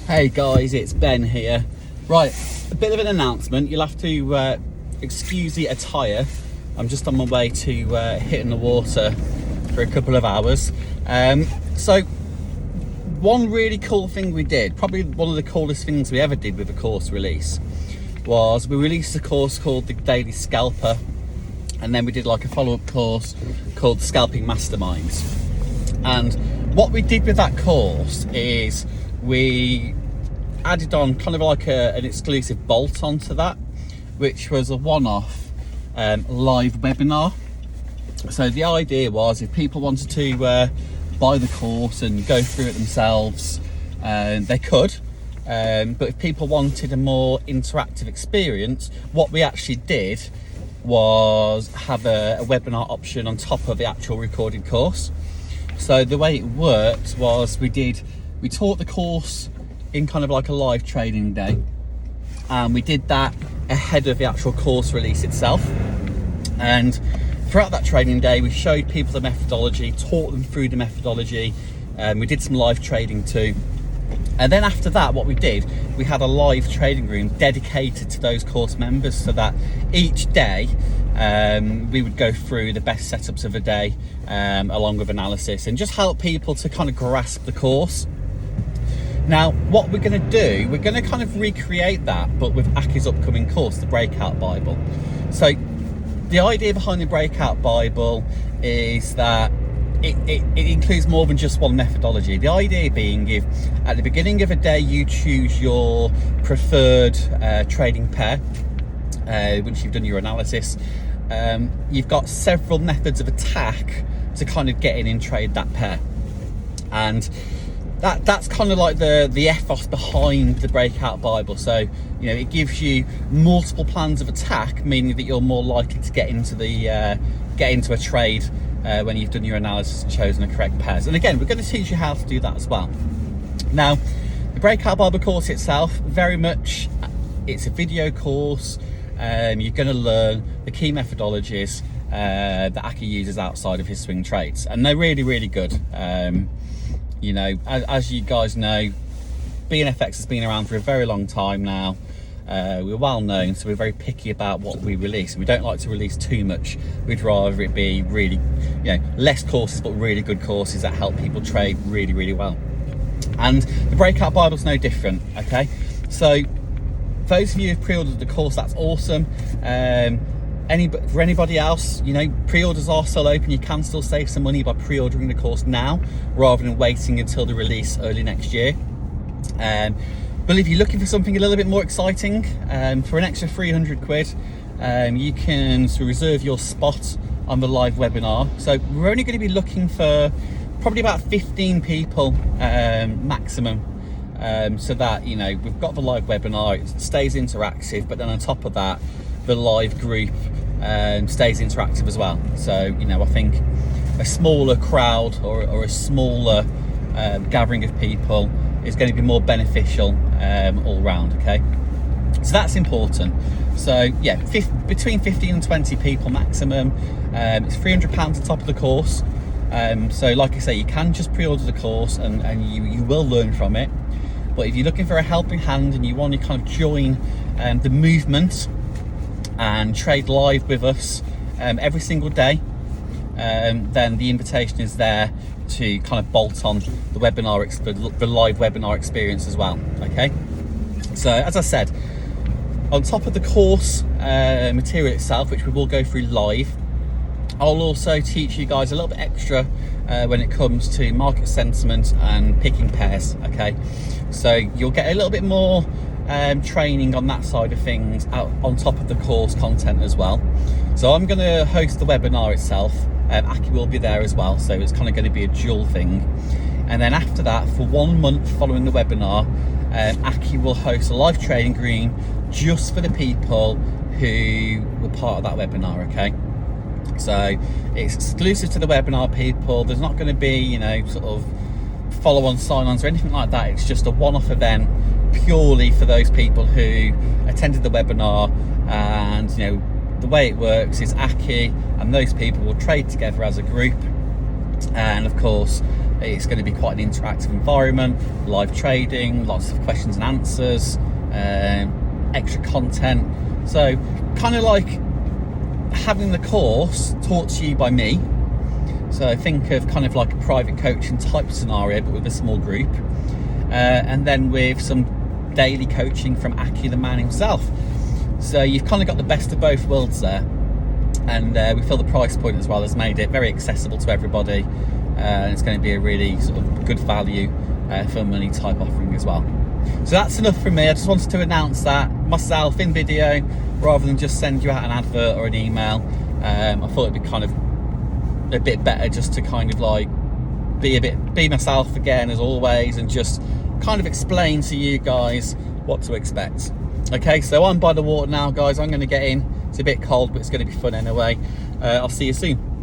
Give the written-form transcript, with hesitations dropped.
Hey guys, it's Ben here. Right, a bit of an announcement. You'll have to excuse the attire. I'm just on my way to hitting the water for a couple of hours. So one really cool thing we did, probably one of the coolest things we ever did with a course release, was we released a course called the Daily Scalper, and then we did like a follow-up course called Scalping Masterminds. And what we did with that course is we added on kind of like an exclusive bolt onto that, which was a one-off live webinar. So the idea was, if people wanted to buy the course and go through it themselves, they could. But if people wanted a more interactive experience, what we actually did was have a webinar option on top of the actual recorded course. So the way it worked was we taught the course in kind of like a live training day, and we did that ahead of the actual course release itself. And throughout that training day, we showed people the methodology, taught them through the methodology, and we did some live trading too. And then after that, what we did, we had a live trading room dedicated to those course members, so that each day we would go through the best setups of the day along with analysis, and just help people to kind of grasp the course. Now, what we're going to do, we're going to kind of recreate that, but with Aki's upcoming course, the Breakout Bible. So the idea behind the Breakout Bible is that it includes more than just one methodology. The idea being, if at the beginning of a day you choose your preferred trading pair, once you've done your analysis, you've got several methods of attack to kind of get in and trade that pair. And that's kind of like the ethos behind the Breakout Bible. So, you know, it gives you multiple plans of attack, meaning that you're more likely to get into a trade when you've done your analysis and chosen the correct pairs. And again, we're going to teach you how to do that as well. Now, the Breakout Bible course itself, very much, it's a video course. You're going to learn the key methodologies that Aki uses outside of his swing trades, and they're really, really good. You know, as you guys know, BNFX has been around for a very long time now. We're well known, so we're very picky about what we release. We don't like to release too much. We'd rather it be really, you know, less courses, but really good courses that help people trade really, really well. And the Breakout Bible's no different, okay? So for those of you who've pre-ordered the course, that's awesome. For anybody else, you know, pre-orders are still open. You can still save some money by pre-ordering the course now, rather than waiting until the release early next year. But if you're looking for something a little bit more exciting, for an extra 300 quid, you can reserve your spot on the live webinar. So we're only going to be looking for probably about 15 people maximum, so that, you know, we've got the live webinar, it stays interactive, but then on top of that, the live group stays interactive as well. So, you know, I think a smaller crowd or a smaller gathering of people is going to be more beneficial all round, okay? So that's important. So yeah, between 15 and 20 people maximum. It's £300 on top of the course. So like I say, you can just pre-order the course and you will learn from it. But if you're looking for a helping hand and you want to kind of join the movement and trade live with us every single day, then the invitation is there to kind of bolt on the webinar, the live webinar experience as well. Okay, so as I said, on top of the course material itself, which we will go through live, I'll also teach you guys a little bit extra when it comes to market sentiment and picking pairs. Okay, so you'll get a little bit more training on that side of things out on top of the course content as well. So I'm going to host the webinar itself. Aki will be there as well, so it's kind of going to be a dual thing. And then after that, for 1 month following the webinar, Aki will host a live trading room just for the people who were part of that webinar. Okay, so it's exclusive to the webinar people. There's not going to be, you know, sort of follow-on sign-ons or anything like that. It's just a one-off event purely for those people who attended the webinar. And, you know, the way it works is Aki and those people will trade together as a group, and of course It's going to be quite an interactive environment, live trading, lots of questions and answers, extra content. So kind of like having the course taught to you by me. So think of kind of like a private coaching type scenario, but with a small group, and then with some daily coaching from Aki, the man himself. So you've kind of got the best of both worlds there. And we feel the price point as well has made it very accessible to everybody. And it's going to be a really sort of good value for money type offering as well. So that's enough from me. I just wanted to announce that myself in video rather than just send you out an advert or an email. I thought it'd be kind of a bit better just to kind of like be myself again as always, and just kind of explain to you guys what to expect. Okay, so I'm by the water now, guys. I'm going to get in. It's a bit cold, but it's going to be fun anyway. I'll see you soon.